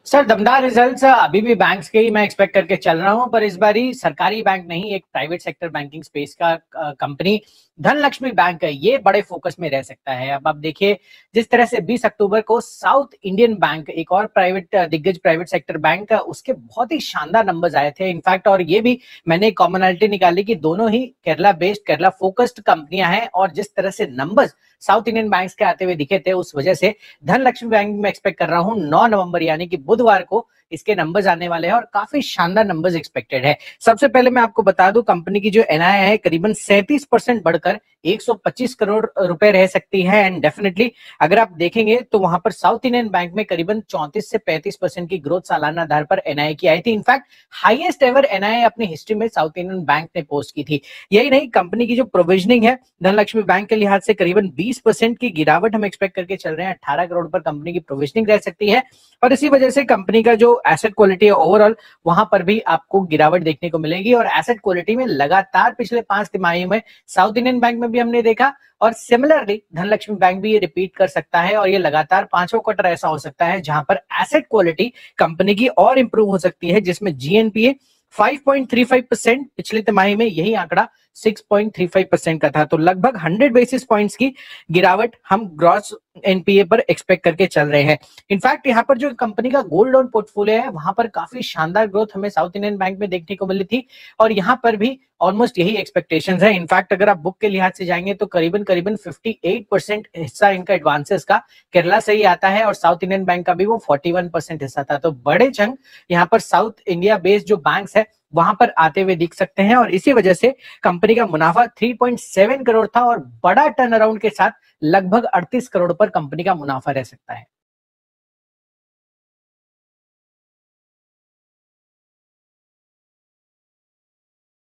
Sir दमदार results अभी भी बैंक्स के ही मैं एक्सपेक्ट करके चल रहा हूं, पर इस बारी सरकारी बैंक नहीं, एक प्राइवेट सेक्टर बैंकिंग स्पेस का कंपनी धनलक्ष्मी बैंक है, ये बड़े फोकस में रह सकता है। अब आप देखिए, जिस तरह से 20 अक्टूबर को साउथ इंडियन बैंक, एक और प्राइवेट दिग्गज प्राइवेट सेक्टर बैंक, उसके बहुत ही शानदार नंबर्स आए थे इनफैक्ट, और ये भी मैंने कॉमनलिटी निकाली कि दोनों ही केरला बेस्ड, केरला फोकस्ड कंपनियां हैं, और जिस तरह से नंबर्स साउथ इंडियन बैंक्स के आते हुए दिखे थे, उस वजह से धनलक्ष्मी बैंक में एक्सपेक्ट कर रहा हूं 9 नवंबर यानी कि बुधवार को इसके नंबर्स आने वाले हैं और काफी शानदार नंबर्स एक्सपेक्टेड है। सबसे पहले मैं आपको बता दूं, कंपनी की जो एनआईआई है करीबन 37% बढ़कर 125 करोड़ रुपए रह सकती है। एंड डेफिनेटली अगर आप देखेंगे तो वहां पर साउथ इंडियन बैंक में करीबन 34 से 35% की ग्रोथ सालाना आधार पर एनआईआई की आई थी। इनफैक्ट हाईएस्ट एवर एनआईआई अपनी हिस्ट्री में साउथ इंडियन बैंक ने पोस्ट की थी। यही नहीं, कंपनी की जो प्रोविजनिंग है धनलक्ष्मी बैंक के लिहाज से करीबन 20% की गिरावट हम एक्सपेक्ट करके चल रहे हैं। 18 करोड़ पर कंपनी की प्रोविजनिंग रह सकती है, और इसी वजह से कंपनी का जो एसेट क्वालिटी है ओवरऑल, वहां पर भी आपको गिरावट देखने को मिलेगी। और एसेट क्वालिटी में लगातार पिछले 5 तिमाही में साउथ इंडियन बैंक में भी हमने देखा, और सिमिलरली धनलक्ष्मी बैंक भी ये रिपीट कर सकता है, और ये लगातार 5वां क्वार्टर ऐसा हो सकता है जहां पर एसेट क्वालिटी कंपनी की और इंप्रूव हो सकती है, जिसमें जीएनपीए 5.35%, पिछले तिमाही में यही आंकड़ा 6.35% का था। तो लगभग 100 बेसिस पॉइंट्स की गिरावट हम ग्रॉस एनपीए पर एक्सपेक्ट करके चल रहे हैं। इनफैक्ट यहाँ पर जो कंपनी का गोल्ड लोन पोर्टफोलियो है, वहां पर काफी शानदार ग्रोथ हमें साउथ इंडियन बैंक में देखने को मिली थी, और यहाँ पर भी ऑलमोस्ट यही एक्सपेक्टेशंस है। इनफैक्ट अगर आप बुक के लिहाज से जाएंगे तो करीबन 58% हिस्सा इनका एडवांसेस का केरला से ही आता है, और साउथ इंडियन बैंक का भी वो 41% हिस्सा था। तो बड़े चंग यहाँ पर साउथ इंडिया बेस्ड जो बैंक्स है वहां पर आते हुए दिख सकते हैं, और इसी वजह से कंपनी का मुनाफा 3.7 करोड़ था, और बड़ा टर्न अराउंड के साथ लगभग 38 करोड़ पर कंपनी का मुनाफा रह सकता है।